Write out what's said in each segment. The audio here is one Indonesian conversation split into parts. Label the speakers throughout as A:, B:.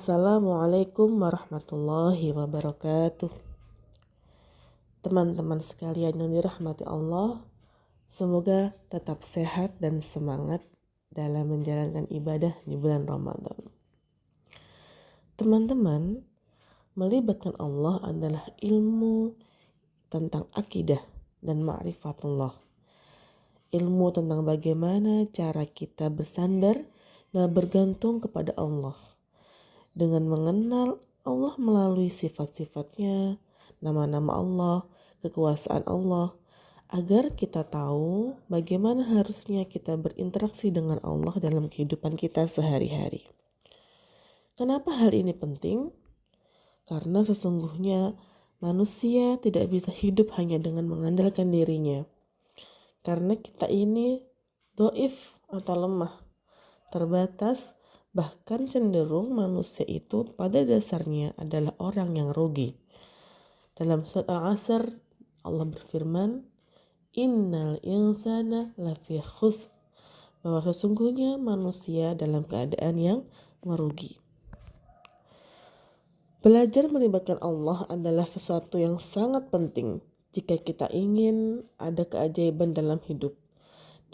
A: Assalamualaikum warahmatullahi wabarakatuh. Teman-teman sekalian yang dirahmati Allah, semoga tetap sehat dan semangat dalam menjalankan ibadah di bulan Ramadan. Teman-teman, melibatkan Allah adalah ilmu tentang akidah dan ma'rifatullah. Ilmu tentang bagaimana cara kita bersandar dan bergantung kepada Allah. Dengan mengenal Allah melalui sifat-sifatnya, nama-nama Allah, kekuasaan Allah, agar kita tahu bagaimana harusnya kita berinteraksi dengan Allah dalam kehidupan kita sehari-hari. Kenapa hal ini penting? Karena sesungguhnya manusia tidak bisa hidup hanya dengan mengandalkan dirinya. Karena kita ini dhaif atau lemah, terbatas, bahkan cenderung manusia itu pada dasarnya adalah orang yang rugi. Dalam surat Al-Asr, Allah berfirman, Innal insana lafi khusr, bahwa sesungguhnya manusia dalam keadaan yang merugi. Belajar melibatkan Allah adalah sesuatu yang sangat penting jika kita ingin ada keajaiban dalam hidup.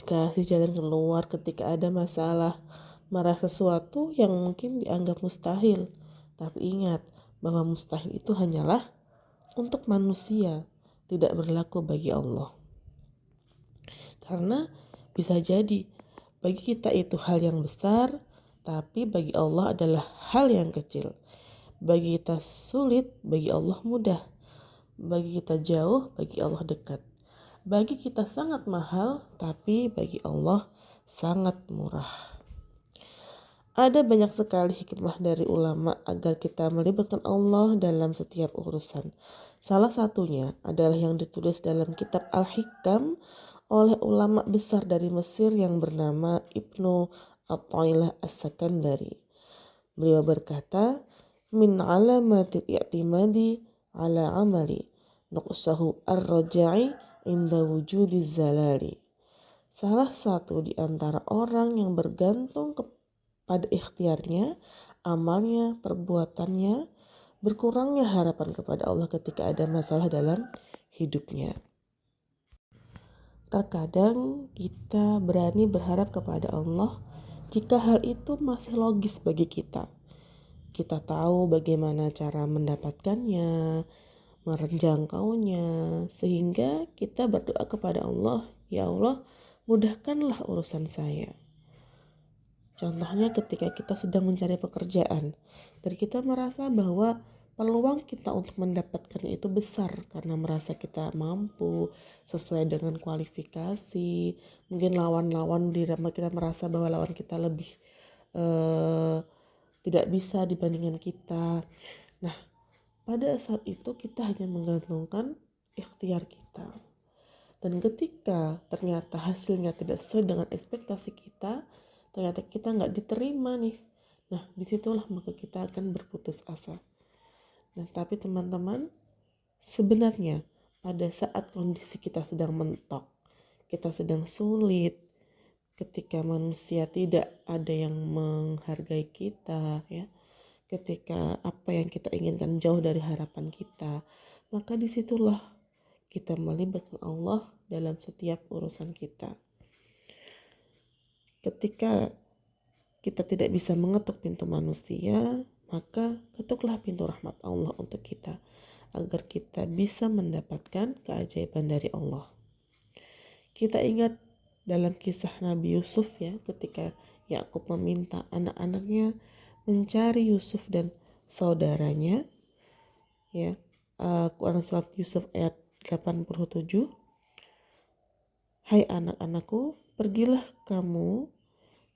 A: Dikasih jalan keluar ketika ada masalah, merasa sesuatu yang mungkin dianggap mustahil. Tapi ingat bahwa mustahil itu hanyalah untuk manusia, tidak berlaku bagi Allah. Karena bisa jadi bagi kita itu hal yang besar, tapi bagi Allah adalah hal yang kecil. Bagi kita sulit, bagi Allah mudah. Bagi kita jauh, bagi Allah dekat. Bagi kita sangat mahal, tapi bagi Allah sangat murah. Ada banyak sekali hikmah dari ulama agar kita melibatkan Allah dalam setiap urusan. Salah satunya adalah yang ditulis dalam kitab Al-Hikam oleh ulama besar dari Mesir yang bernama Ibnu Athaillah As-Sakandari. Beliau berkata, Min alamatil i'timadi ala amali nuqsahu ar-raja'i inda wujudi zalali. Salah satu di antara orang yang bergantung pada ikhtiarnya, amalnya, perbuatannya, berkurangnya harapan kepada Allah ketika ada masalah dalam hidupnya. Terkadang kita berani berharap kepada Allah jika hal itu masih logis bagi kita. Kita tahu bagaimana cara mendapatkannya, menjangkaunya, sehingga kita berdoa kepada Allah, Ya Allah, mudahkanlah urusan saya. Contohnya ketika kita sedang mencari pekerjaan dan kita merasa bahwa peluang kita untuk mendapatkannya itu besar karena merasa kita mampu sesuai dengan kualifikasi. Mungkin lawan-lawan kita merasa bahwa lawan kita lebih tidak bisa dibandingkan kita. Nah, pada saat itu kita hanya menggantungkan ikhtiar kita. Dan ketika ternyata hasilnya tidak sesuai dengan ekspektasi kita, ternyata kita nggak diterima nih. Nah, disitulah maka kita akan berputus asa. Nah, tapi teman-teman, sebenarnya pada saat kondisi kita sedang mentok, kita sedang sulit, ketika manusia tidak ada yang menghargai kita, ya, ketika apa yang kita inginkan jauh dari harapan kita, maka disitulah kita melibatkan Allah dalam setiap urusan kita. Ketika kita tidak bisa mengetuk pintu manusia, maka ketuklah pintu rahmat Allah untuk kita, agar kita bisa mendapatkan keajaiban dari Allah. Kita ingat dalam kisah Nabi Yusuf, ya, ketika Yakub meminta anak-anaknya mencari Yusuf dan saudaranya, ya, Quran surat Yusuf ayat 87. Hai anak-anakku, pergilah kamu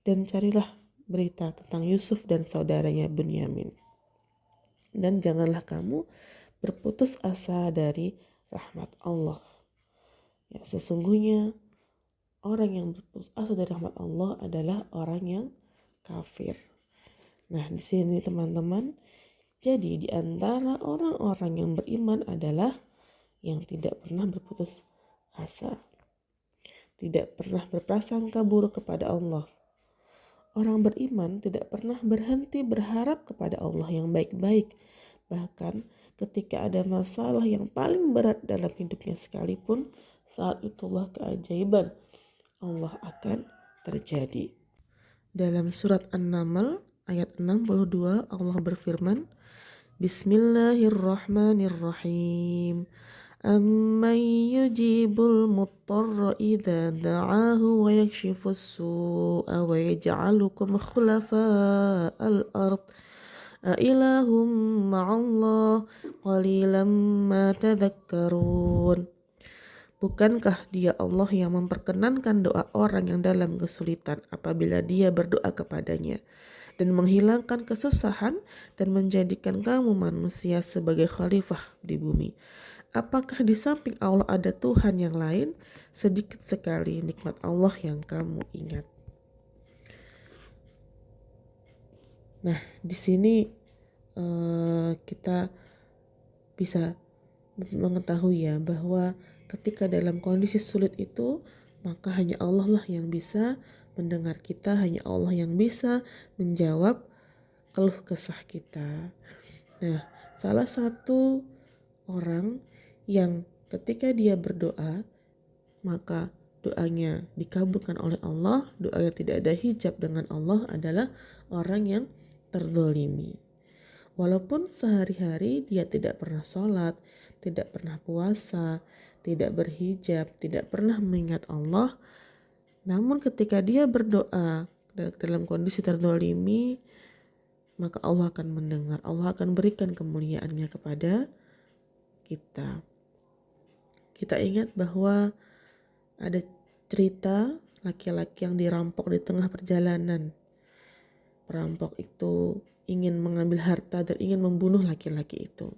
A: dan carilah berita tentang Yusuf dan saudaranya Bunyamin. Dan janganlah kamu berputus asa dari rahmat Allah. Ya, sesungguhnya orang yang berputus asa dari rahmat Allah adalah orang yang kafir. Nah, di sini teman-teman, jadi di antara orang-orang yang beriman adalah yang tidak pernah berputus asa, tidak pernah berprasangka buruk kepada Allah. Orang beriman tidak pernah berhenti berharap kepada Allah yang baik-baik. Bahkan ketika ada masalah yang paling berat dalam hidupnya sekalipun, saat itulah keajaiban Allah akan terjadi. Dalam surat An-Naml ayat 62 Allah berfirman, Bismillahirrahmanirrahim. Amman yujibul muttarra idza da'ahu wa yakshifus su'a wa yaj'alukum khulafa'al ard. Ailahum ma'allah qalilan ma tadhakkarun. Bukankah dia Allah yang memperkenankan doa orang yang dalam kesulitan apabila dia berdoa kepadanya, dan menghilangkan kesusahan dan menjadikan kamu manusia sebagai khalifah di bumi? Apakah di samping Allah ada Tuhan yang lain? Sedikit sekali nikmat Allah yang kamu ingat. Nah, di sini kita bisa mengetahui ya bahwa ketika dalam kondisi sulit itu, maka hanya Allah lah yang bisa mendengar kita, hanya Allah yang bisa menjawab keluh kesah kita. Nah, salah satu orang yang ketika dia berdoa, maka doanya dikabulkan oleh Allah, doanya tidak ada hijab dengan Allah, adalah orang yang terzalimi. Walaupun sehari-hari dia tidak pernah sholat, tidak pernah puasa, tidak berhijab, tidak pernah mengingat Allah, namun ketika dia berdoa dalam kondisi terzalimi, maka Allah akan mendengar, Allah akan berikan kemuliaannya kepada kita. Kita ingat bahwa ada cerita laki-laki yang dirampok di tengah perjalanan. Perampok itu ingin mengambil harta dan ingin membunuh laki-laki itu.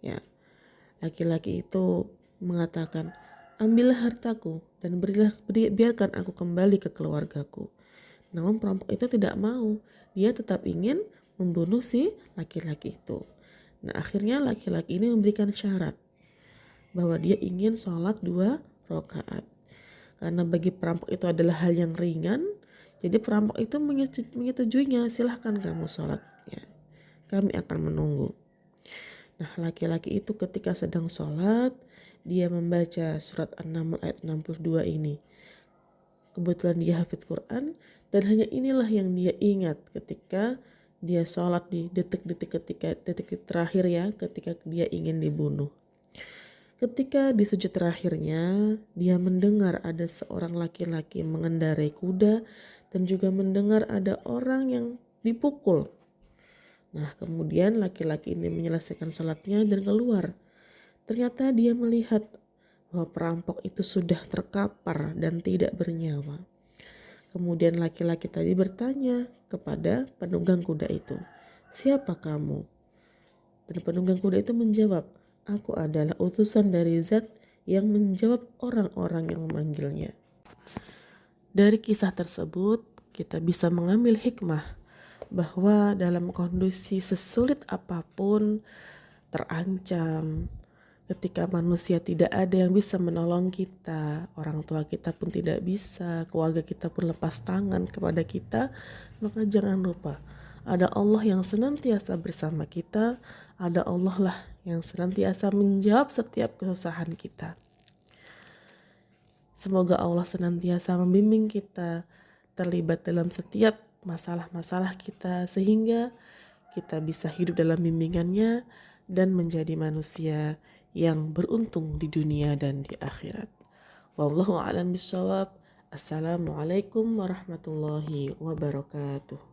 A: Ya, laki-laki itu mengatakan, ambillah hartaku dan biarkan aku kembali ke keluargaku. Namun perampok itu tidak mau. Dia tetap ingin membunuh si laki-laki itu. Nah, akhirnya laki-laki ini memberikan syarat bahwa dia ingin sholat 2 rakaat. Karena bagi perampok itu adalah hal yang ringan, jadi perampok itu menyetujuinya, silahkan kamu sholat, ya, kami akan menunggu. Nah, laki-laki itu ketika sedang sholat, dia membaca surat An-Naml ayat 62 ini. Kebetulan dia hafidz Quran, dan hanya inilah yang dia ingat ketika dia sholat di detik-detik terakhir ya, ketika dia ingin dibunuh. Ketika di sujud terakhirnya, dia mendengar ada seorang laki-laki mengendarai kuda dan juga mendengar ada orang yang dipukul. Nah, kemudian laki-laki ini menyelesaikan sholatnya dan keluar. Ternyata dia melihat bahwa perampok itu sudah terkapar dan tidak bernyawa. Kemudian laki-laki tadi bertanya kepada penunggang kuda itu, "Siapa kamu?" Dan penunggang kuda itu menjawab, "Aku adalah utusan dari Zat yang menjawab orang-orang yang memanggilnya." Dari kisah tersebut kita bisa mengambil hikmah bahwa dalam kondisi sesulit apapun, terancam, ketika manusia tidak ada yang bisa menolong kita, orang tua kita pun tidak bisa, keluarga kita pun lepas tangan kepada kita, maka jangan lupa ada Allah yang senantiasa bersama kita, ada Allah lah yang senantiasa menjawab setiap kesusahan kita. Semoga Allah senantiasa membimbing kita terlibat dalam setiap masalah-masalah kita sehingga kita bisa hidup dalam bimbingannya dan menjadi manusia yang beruntung di dunia dan di akhirat. Wallahu a'lam bishawab. Assalamualaikum warahmatullahi wabarakatuh.